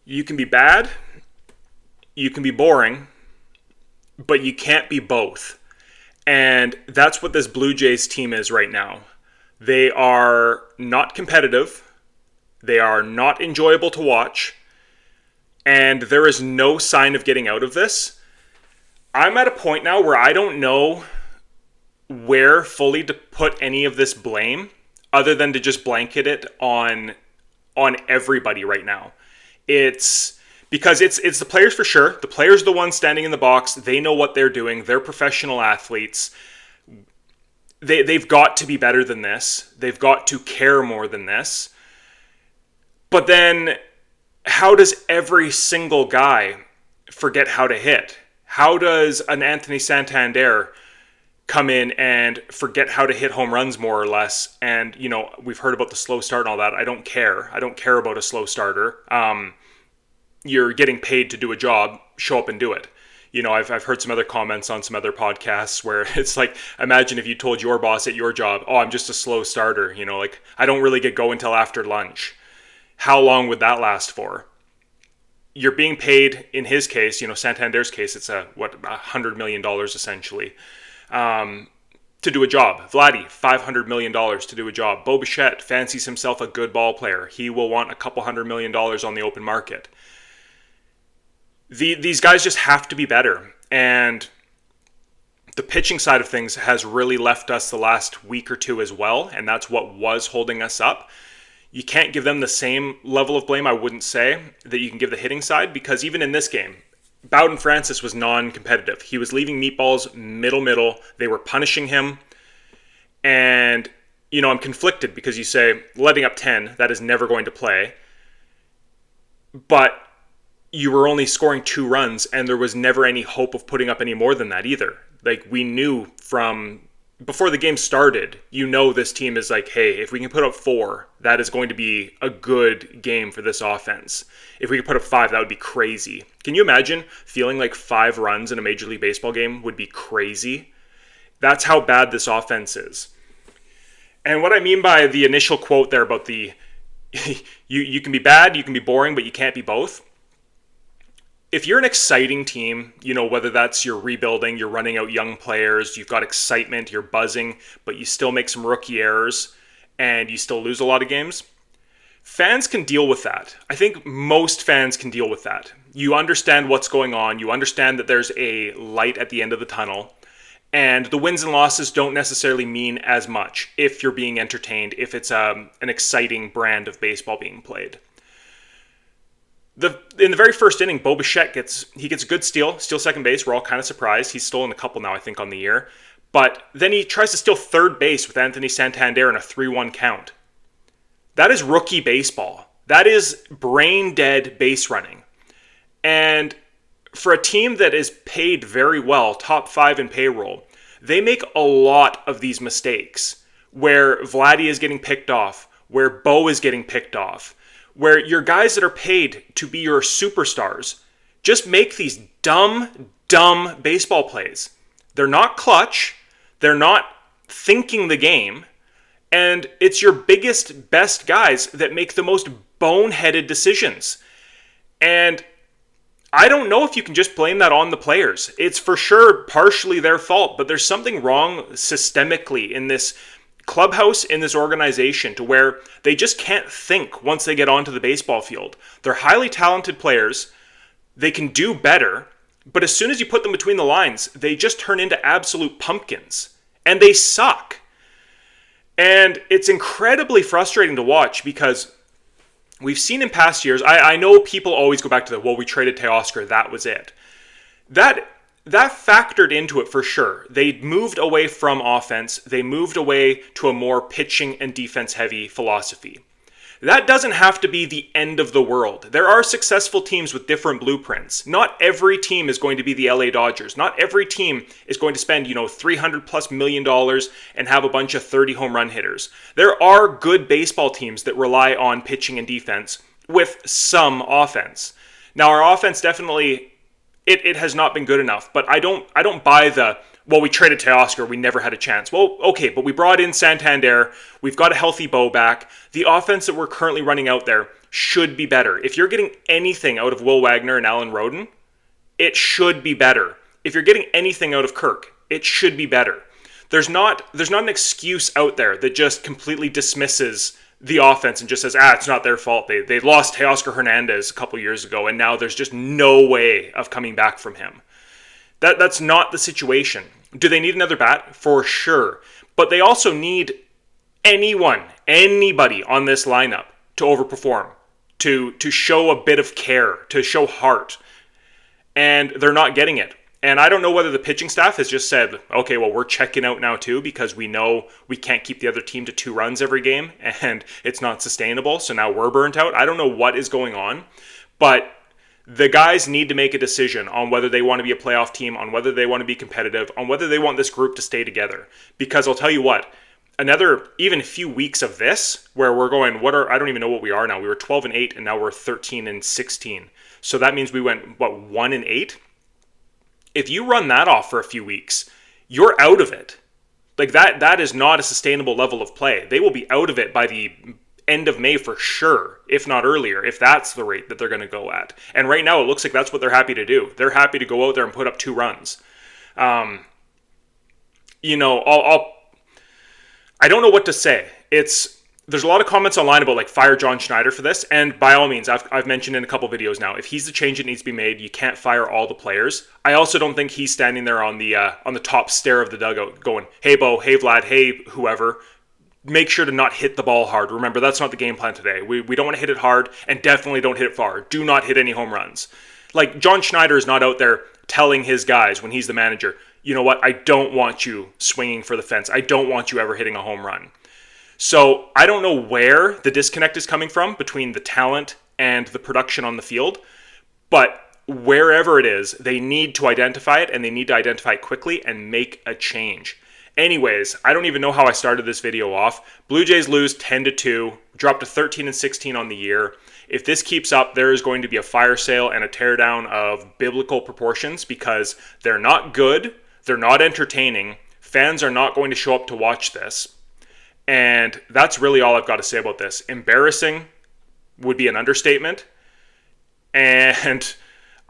You can be bad, you can be boring, but you can't be both. And that's what this Blue Jays team is right now. They are not competitive, they are not enjoyable to watch, and there is no sign of getting out of this. I'm at a point now where I don't know where fully to put any of this blame other than to just blanket it on everybody right now. It's because it's the players for sure. The players are the ones standing in the box. They know what they're doing. They're professional athletes. They've got to be better than this. They've got to care more than this. But then how does every single guy forget how to hit? How does an Anthony Santander come in and forget how to hit home runs more or less? And, we've heard about the slow start and all that. I don't care. I don't care about a slow starter. You're getting paid to do a job. Show up and do it. I've heard some other comments on some other podcasts where it's like, imagine if you told your boss at your job, oh, I'm just a slow starter. I don't really get going until after lunch. How long would that last for? You're being paid, in his case, Santander's case, it's $100 million essentially, to do a job. Vladdy, $500 million to do a job. Bo Bichette fancies himself a good ball player. He will want a couple $100 million on the open market. These guys just have to be better. And the pitching side of things has really left us the last week or two as well, and that's what was holding us up. You can't give them the same level of blame, I wouldn't say, that you can give the hitting side, because even in this game, Bowden Francis was non-competitive. He was leaving meatballs middle. They were punishing him. And, I'm conflicted because you say, letting up 10, that is never going to play. But you were only scoring 2 runs, and there was never any hope of putting up any more than that either. We knew from before the game started, this team is like, hey, if we can put up 4, that is going to be a good game for this offense. If we could put up 5, that would be crazy. Can you imagine feeling like 5 runs in a Major League Baseball game would be crazy? That's how bad this offense is. And what I mean by the initial quote there about the you can be bad, you can be boring, but you can't be both. If you're an exciting team, whether that's you're rebuilding, you're running out young players, you've got excitement, you're buzzing, but you still make some rookie errors and you still lose a lot of games, fans can deal with that. I think most fans can deal with that. You understand what's going on. You understand that there's a light at the end of the tunnel, and the wins and losses don't necessarily mean as much if you're being entertained, if it's an exciting brand of baseball being played. In the very first inning, Bo Bichette gets a good steal second base. We're all kind of surprised. He's stolen a couple now, I think, on the year. But then he tries to steal third base with Anthony Santander in a 3-1 count. That is rookie baseball. That is brain-dead base running. And for a team that is paid very well, top 5 in payroll, they make a lot of these mistakes where Vladdy is getting picked off, where Bo is getting picked off, where your guys that are paid to be your superstars just make these dumb baseball plays. They're not clutch. They're not thinking the game. And it's your biggest, best guys that make the most boneheaded decisions. And I don't know if you can just blame that on the players. It's for sure partially their fault, but there's something wrong systemically in this clubhouse, in this organization, to where they just can't think once they get onto the baseball field. They're highly talented players. They can do better, but as soon as you put them between the lines, they just turn into absolute pumpkins. And they suck. And it's incredibly frustrating to watch because we've seen in past years, I know people always go back to we traded Teoscar, that was it. That factored into it for sure. They moved away from offense. They moved away to a more pitching and defense-heavy philosophy. That doesn't have to be the end of the world. There are successful teams with different blueprints. Not every team is going to be the LA Dodgers. Not every team is going to spend, $300+ million and have a bunch of 30 home run hitters. There are good baseball teams that rely on pitching and defense with some offense. Now, our offense definitely, it has not been good enough, but I don't buy well, we traded Teoscar, we never had a chance. Well, okay, but we brought in Santander, we've got a healthy Bo back. The offense that we're currently running out there should be better. If you're getting anything out of Will Wagner and Alan Roden, it should be better. If you're getting anything out of Kirk, it should be better. There's not an excuse out there that just completely dismisses the offense and just says, it's not their fault. They lost Teoscar Hernandez a couple years ago, and now there's just no way of coming back from him. That's not the situation. Do they need another bat? For sure. But they also need anybody on this lineup to overperform, to show a bit of care, to show heart. And they're not getting it. And I don't know whether the pitching staff has just said, okay, well, we're checking out now too because we know we can't keep the other team to 2 runs every game and it's not sustainable. So now we're burnt out. I don't know what is going on, but the guys need to make a decision on whether they want to be a playoff team, on whether they want to be competitive, on whether they want this group to stay together. Because I'll tell you what, another even a few weeks of this where we're going, I don't even know what we are now. We were 12-8 and now we're 13-16. So that means we went, 1-8? If you run that off for a few weeks, you're out of it. Like that is not a sustainable level of play. They will be out of it by the end of May for sure, if not earlier, if that's the rate that they're going to go at. And right now it looks like that's what they're happy to do. They're happy to go out there and put up 2 runs. I don't know what to say. There's a lot of comments online about fire John Schneider for this, and by all means, I've mentioned in a couple videos now, if he's the change that needs to be made, you can't fire all the players. I also don't think he's standing there on the top stair of the dugout going, hey Bo, hey Vlad, hey whoever, make sure to not hit the ball hard. Remember, that's not the game plan today. We don't want to hit it hard, and definitely don't hit it far. Do not hit any home runs. John Schneider is not out there telling his guys when he's the manager, you know what, I don't want you swinging for the fence. I don't want you ever hitting a home run. So I don't know where the disconnect is coming from between the talent and the production on the field, but wherever it is, they need to identify it, and they need to identify it quickly and make a change. Anyways, I don't even know how I started this video off. Blue Jays lose 10-2, dropped to 13-16 on the year. If this keeps up, there is going to be a fire sale and a teardown of biblical proportions because they're not good, they're not entertaining, fans are not going to show up to watch this. And that's really all I've got to say about this. Embarrassing would be an understatement. And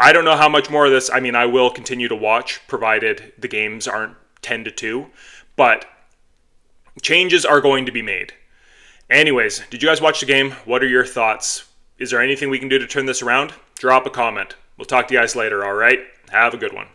I don't know how much more of this. I mean, I will continue to watch, provided the games aren't 10-2. But changes are going to be made. Anyways, did you guys watch the game? What are your thoughts? Is there anything we can do to turn this around? Drop a comment. We'll talk to you guys later, all right? Have a good one.